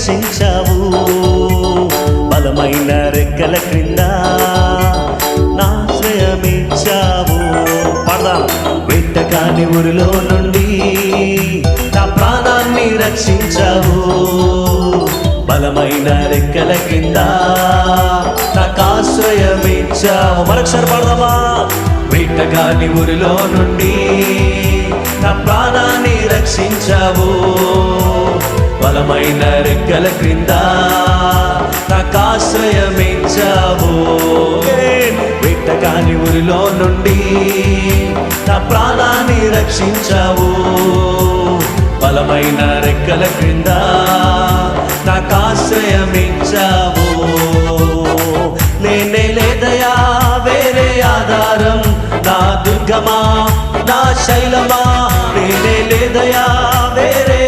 రక్షించావు, బలమైన రెక్కల క్రింద నాశ్రయమిచ్చావు. పడదాం. వెట్టకాని ఊరిలో నుండి నా ప్రాణాన్ని రక్షించావు, బలమైన రెక్కల కింద నాకు ఆశ్రయమిచ్చావు. మరొకసారి పడదామా? వెట్టకాని ఊరిలో నుండి నా ప్రాణాన్ని రక్షించావు, బలమైన రెక్కల క్రింద నాకు ఆశ్రయమిచ్చావు. వెట్టకాని ఊరిలో నుండి నా ప్రాణాన్ని రక్షించావు, బలమైన రెక్కల క్రింద నాకు ఆశ్రయమిచ్చావు. లేనే లేదయా వేరే ఆధారం, నా దుర్గమా నా శైలమా, లేనే లేదయా వేరే